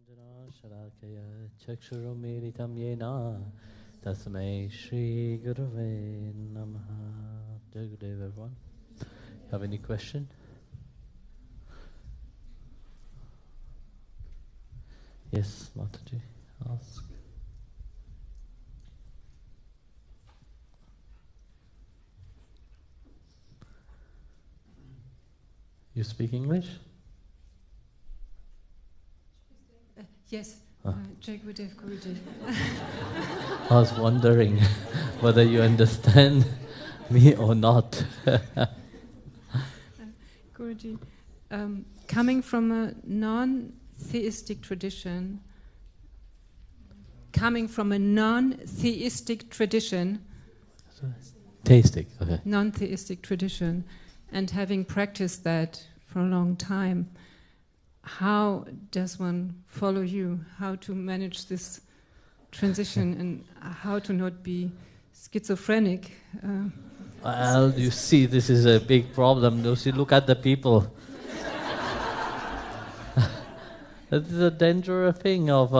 Sharakaya Chakshurumiritam Yena Tasmai Shri Gurave Namaha. Good day, everyone. Have any question? Yes, Mataji, ask. You speak English? Yes, Jai Gurudev, Guruji. I was wondering whether you understand me or not. Guruji, coming from a non-theistic tradition, Theistic, okay. non-theistic tradition, and having practiced that for a long time, how does one follow you? How to manage this transition and how to not be schizophrenic? Well, you see, this is a big problem. You see, look at the people. This is a dangerous thing of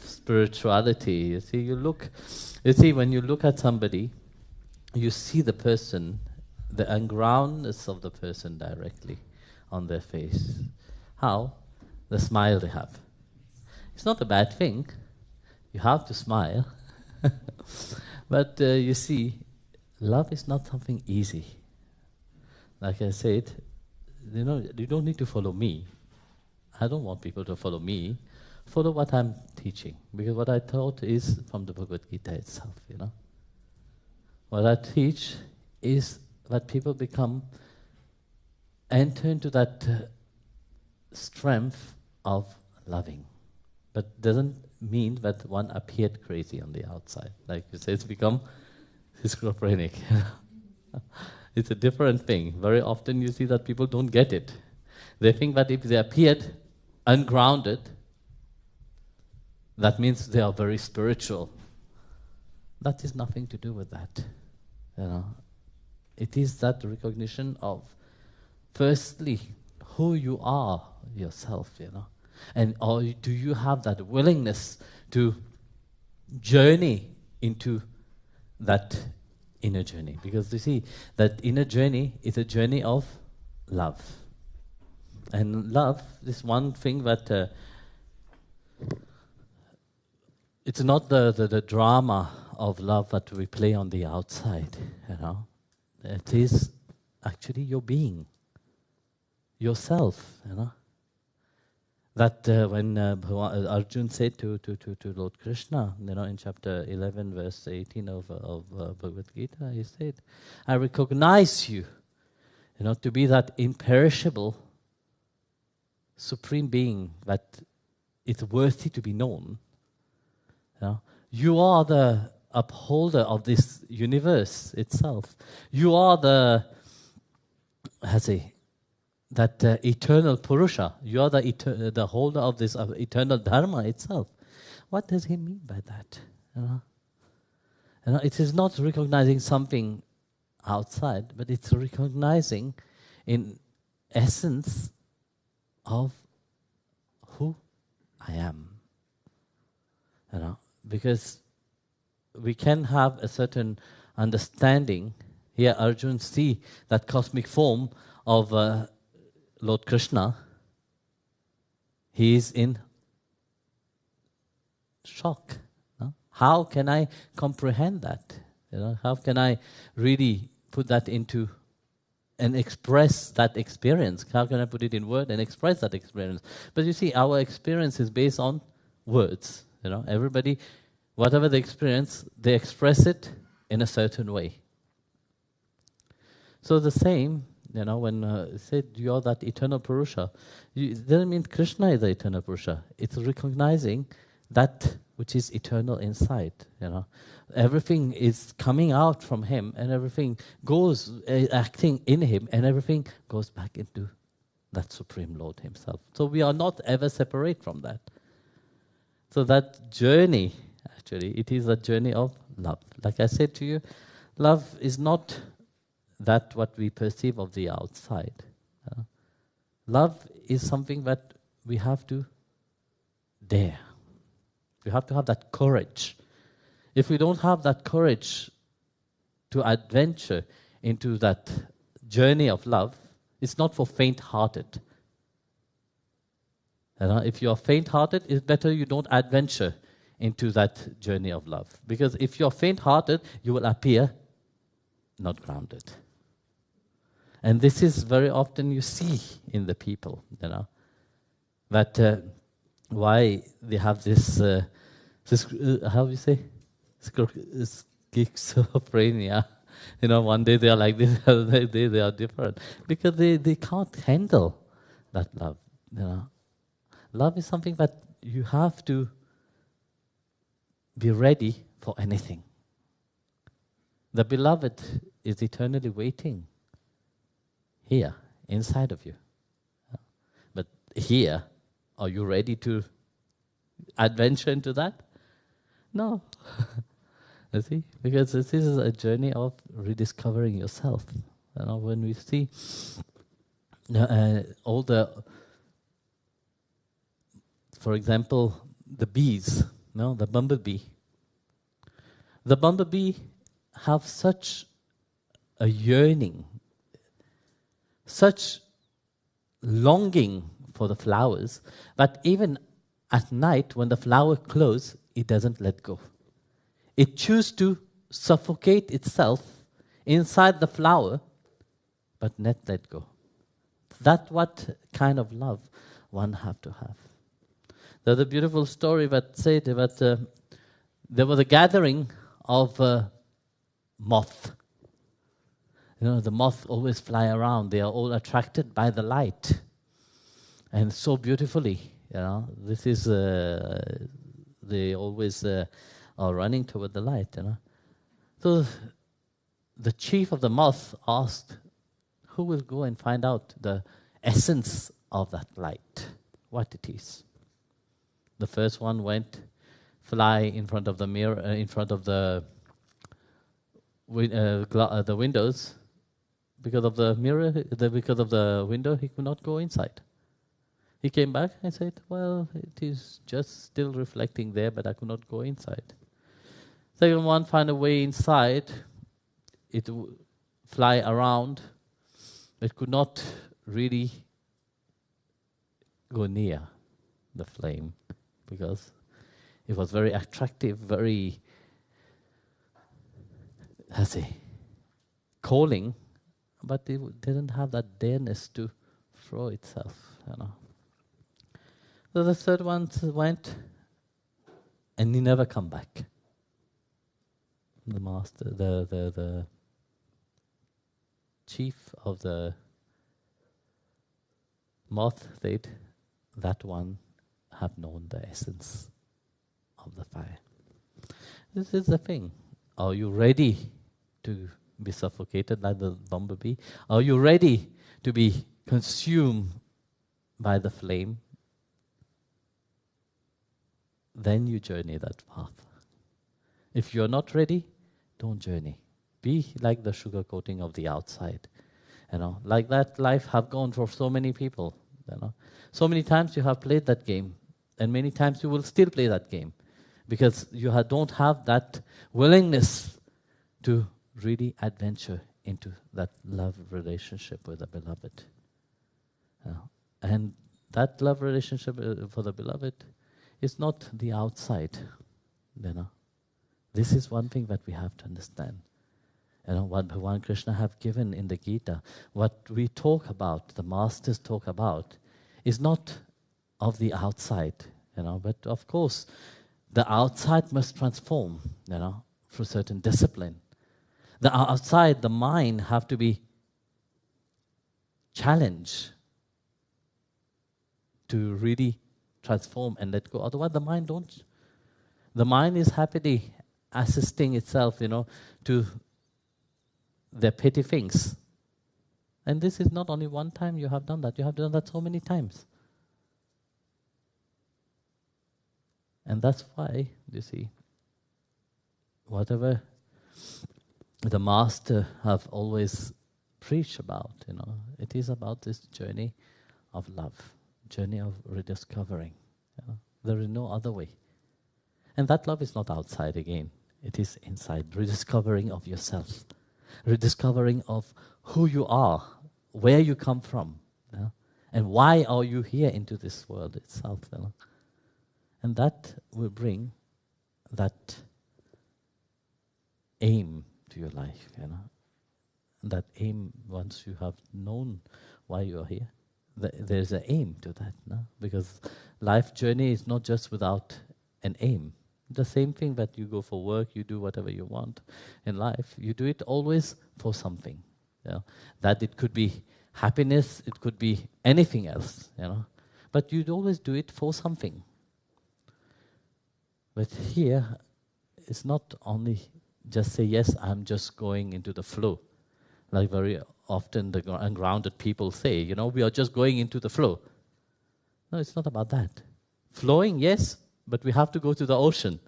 spirituality. You see, when you look at somebody, you see the person, the ungroundedness of the person directly on their face. How? The smile they have. It's not a bad thing. You have to smile. But you see, love is not something easy. Like I said, you don't need to follow me. I don't want people to follow me. Follow what I'm teaching. Because what I taught is from the Bhagavad Gita itself, What I teach is that people enter into that strength of loving. But doesn't mean that one appeared crazy on the outside. Like you say, it's become schizophrenic. It's a different thing. Very often you see that people don't get it. They think that if they appeared ungrounded, that means they are very spiritual. That is nothing to do with that. It is that recognition of, firstly, who you are yourself, and or do you have that willingness to journey into that inner journey? Because you see, that inner journey is a journey of love. And love is one thing that it's not the drama of love that we play on the outside, It is actually your being, yourself, That when Arjun said to Lord Krishna, in chapter 11, verse 18 of Bhagavad Gita, he said, I recognize you, to be that imperishable, supreme being that is worthy to be known. You are the upholder of this universe itself. You are that eternal Purusha. You are the holder of this eternal Dharma itself. What does he mean by that? It is not recognizing something outside, but it's recognizing in essence of who I am. Because we can have a certain understanding. Here Arjun see that cosmic form of Lord Krishna. He is in shock. How can I comprehend that? How can I really put that into and express that experience? How can I put it in word and express that experience? But you see, our experience is based on words. Everybody, whatever they experience, they express it in a certain way. So the same, when it said you are that eternal Purusha, it doesn't mean Krishna is the eternal Purusha. It's recognizing that which is eternal inside. Everything is coming out from him, and everything goes acting in him, and everything goes back into that Supreme Lord himself. So we are not ever separate from that. So that journey, actually, it is a journey of love. Like I said to you, love is not that what we perceive of the outside. Love is something that we have to dare. You have to have that courage. If we don't have that courage to adventure into that journey of love, it's not for faint-hearted. If you're faint-hearted, it's better you don't adventure into that journey of love. Because if you're faint-hearted, you will appear not grounded. And this is very often you see in the people, that why they have this how do you say? Schizophrenia. One day they are like this, the other day they are different. Because they can't handle that love. Love is something that you have to be ready for anything. The beloved is eternally waiting here, inside of you. But here, are you ready to adventure into that? No. You see? Because this is a journey of rediscovering yourself. When we see all the, for example, the bees, the bumblebee. The bumblebee have such a yearning, such longing for the flowers, that even at night when the flower closes, it doesn't let go. It chooses to suffocate itself inside the flower, but not let go. That's what kind of love one have to have. There's a beautiful story that said that there was a gathering of moth. The moth always fly around. They are all attracted by the light. And so beautifully, this is, they always are running toward the light, So the chief of the moth asked, who will go and find out the essence of that light, what it is? The first one went, fly in front of the mirror, in front of the windows. Because of the mirror, because of the window, he could not go inside. He came back and said, well, it is just still reflecting there, but I could not go inside. Second one, find a way inside. It fly around. It could not really go near the flame because it was very attractive, very, calling, but it didn't have that dareness to throw itself, So the third one went, and he never come back. The master, the chief of the moth said, that one have known the essence of the fire. This is the thing. Are you ready to be suffocated like the bumblebee? Are you ready to be consumed by the flame? Then you journey that path. If you're not ready, don't journey. Be like the sugar coating of the outside. Like that life have gone for so many people. So many times you have played that game, and many times you will still play that game, because you don't have that willingness to really adventure into that love relationship with the beloved. And that love relationship for the beloved is not the outside. This is one thing that we have to understand. What Bhagavan Krishna have given in the Gita, what we talk about, the masters talk about, is not of the outside, but of course, the outside must transform, through certain discipline. The outside, the mind, have to be challenged to really transform and let go. Otherwise, the mind don't. The mind is happily assisting itself, to the petty things. And this is not only one time you have done that. You have done that so many times. And that's why, you see, whatever the master have always preached about, it is about this journey of love, journey of rediscovering. There is no other way. And that love is not outside again. It is inside, rediscovering of yourself, rediscovering of who you are, where you come from, yeah? And why are you here into this world itself. You know? And that will bring that aim to your life. You know? And that aim, once you have known why you are here, there's an aim to that. No? Because life journey is not just without an aim. The same thing that you go for work, you do whatever you want in life. You do it always for something. You know? That it could be happiness, it could be anything else. You know? But you'd always do it for something. But here, it's not only just say, yes, I'm just going into the flow. Like very often the ungrounded people say, you know, we are just going into the flow. No, it's not about that. Flowing, yes, but we have to go to the ocean.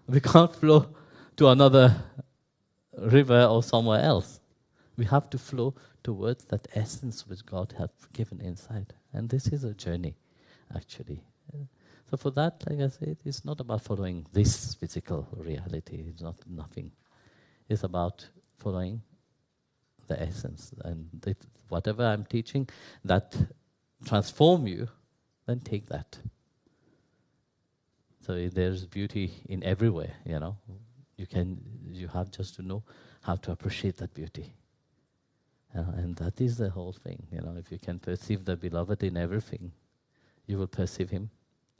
We can't flow to another river or somewhere else. We have to flow towards that essence which God has given inside. And this is a journey, actually. So for that, like I said, it's not about following this physical reality. It's not nothing. It's about following the essence. And if whatever I'm teaching that transform you, then take that. So there's beauty in everywhere, you know. You have just to know how to appreciate that beauty. And that is the whole thing, you know. If you can perceive the beloved in everything, you will perceive him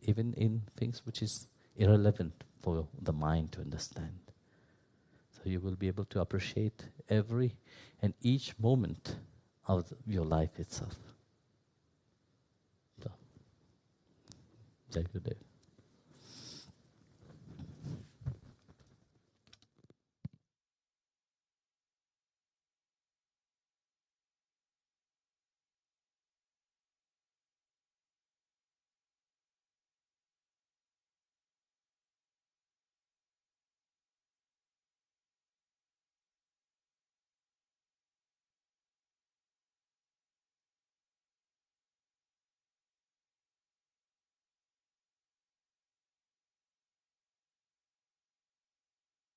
even in things which is irrelevant for the mind to understand. So you will be able to appreciate every and each moment of your life itself. So, Jai Gurudev.